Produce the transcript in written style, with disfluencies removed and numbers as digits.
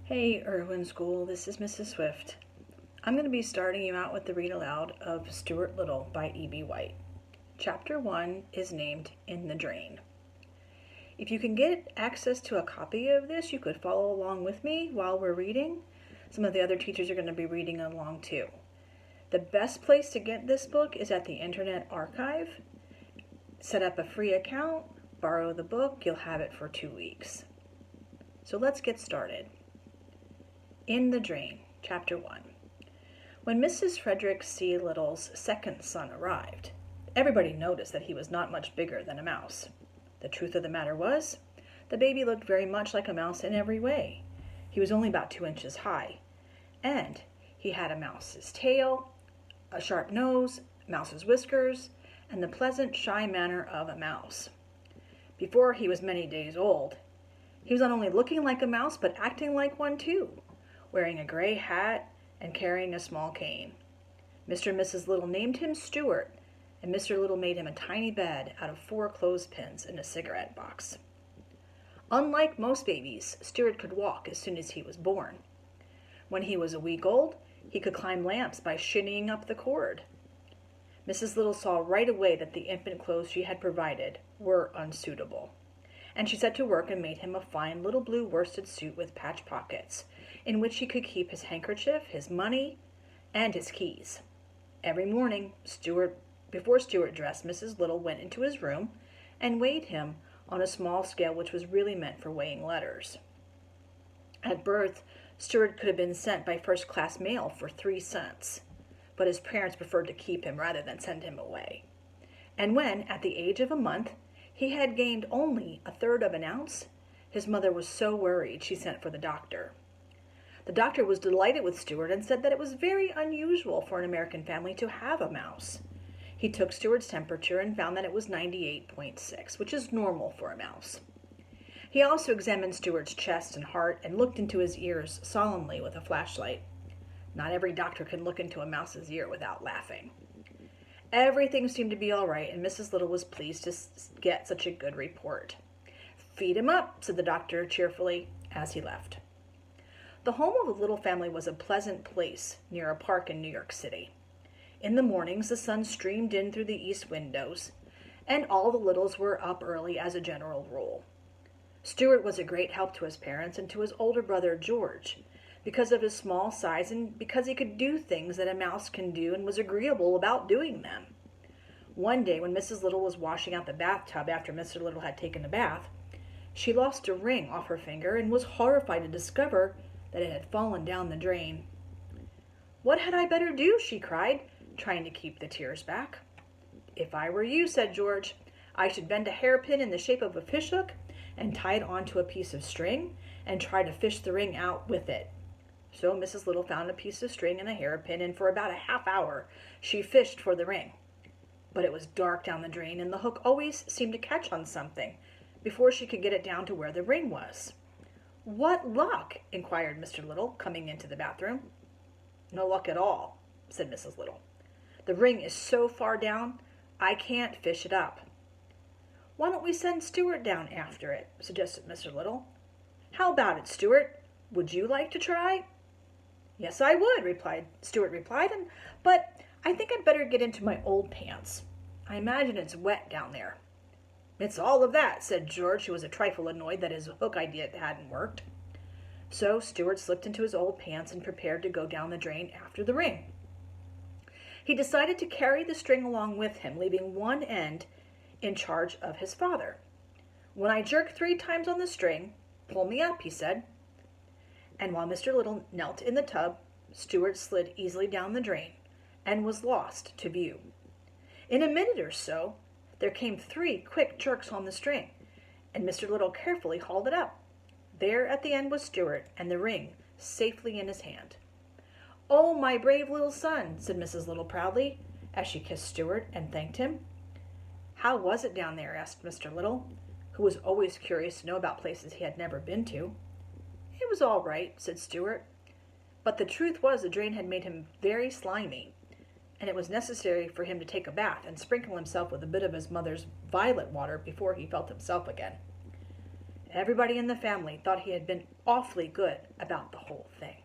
Hey, Irwin School, this is Mrs. Swift. I'm going to be starting you out with the read aloud of Stuart Little by E.B. White. Chapter 1 is named In the Drain. If you can get access to a copy of this, you could follow along with me while we're reading. Some of the other teachers are going to be reading along too. The best place to get this book is at the Internet Archive. Set up a free account, borrow the book, you'll have it for 2 weeks. So let's get started. In the Drain, Chapter 1. When Mrs. Frederick C. Little's second son arrived, everybody noticed that he was not much bigger than a mouse. The truth of the matter was, the baby looked very much like a mouse in every way. He was only about 2 inches high, and he had a mouse's tail, a sharp nose, mouse's whiskers, and the pleasant, shy manner of a mouse. Before he was many days old, he was not only looking like a mouse, but acting like one too, wearing a gray hat and carrying a small cane. Mr. and Mrs. Little named him Stuart, and Mr. Little made him a tiny bed out of 4 clothespins and a cigarette box. Unlike most babies, Stuart could walk as soon as he was born. When he was a week old, he could climb lamps by shinnying up the cord. Mrs. Little saw right away that the infant clothes she had provided were unsuitable, and she set to work and made him a fine little blue worsted suit with patch pockets, in which he could keep his handkerchief, his money, and his keys. Every morning, before Stuart dressed, Mrs. Little went into his room and weighed him on a small scale which was really meant for weighing letters. At birth, Stuart could have been sent by first-class mail for 3 cents, but his parents preferred to keep him rather than send him away. And when, at the age of a month, he had gained only 1/3 of an ounce, his mother was so worried she sent for the doctor. The doctor was delighted with Stuart and said that it was very unusual for an American family to have a mouse. He took Stuart's temperature and found that it was 98.6, which is normal for a mouse. He also examined Stuart's chest and heart and looked into his ears solemnly with a flashlight. Not every doctor can look into a mouse's ear without laughing. Everything seemed to be all right, and Mrs. Little was pleased to get such a good report. "Feed him up," said the doctor cheerfully as he left. The home of the Little family was a pleasant place near a park in New York City. In the mornings, the sun streamed in through the east windows, and all the Littles were up early as a general rule. Stuart was a great help to his parents and to his older brother George, because of his small size and because he could do things that a mouse can do and was agreeable about doing them. One day, when Mrs. Little was washing out the bathtub after Mr. Little had taken a bath, she lost a ring off her finger and was horrified to discover that it had fallen down the drain. "What had I better do?" she cried, trying to keep the tears back. "If I were you," said George, "I should bend a hairpin in the shape of a fishhook and tie it onto a piece of string and try to fish the ring out with it." So Mrs. Little found a piece of string and a hairpin, and for about a half hour she fished for the ring. But it was dark down the drain, and the hook always seemed to catch on something before she could get it down to where the ring was. "What luck?" inquired Mr. Little, coming into the bathroom. "No luck at all," said Mrs. Little. "The ring is so far down, I can't fish it up." "Why don't we send Stuart down after it?" suggested Mr. Little. "How about it, Stuart? Would you like to try?" "Yes, I would," Stuart replied, "but I think I'd better get into my old pants. I imagine it's wet down there." "It's all of that," said George, who was a trifle annoyed that his hook idea hadn't worked. So Stuart slipped into his old pants and prepared to go down the drain after the ring. He decided to carry the string along with him, leaving one end in charge of his father. "When I jerk 3 times on the string, pull me up," he said. And while Mr. Little knelt in the tub, Stuart slid easily down the drain and was lost to view. In a minute or so, there came 3 quick jerks on the string, and Mr. Little carefully hauled it up. There at the end was Stuart, and the ring safely in his hand. "Oh, my brave little son," said Mrs. Little proudly, as she kissed Stuart and thanked him. "How was it down there?" asked Mr. Little, who was always curious to know about places he had never been to. "It was all right," said Stuart, but the truth was the drain had made him very slimy, and it was necessary for him to take a bath and sprinkle himself with a bit of his mother's violet water before he felt himself again. Everybody in the family thought he had been awfully good about the whole thing.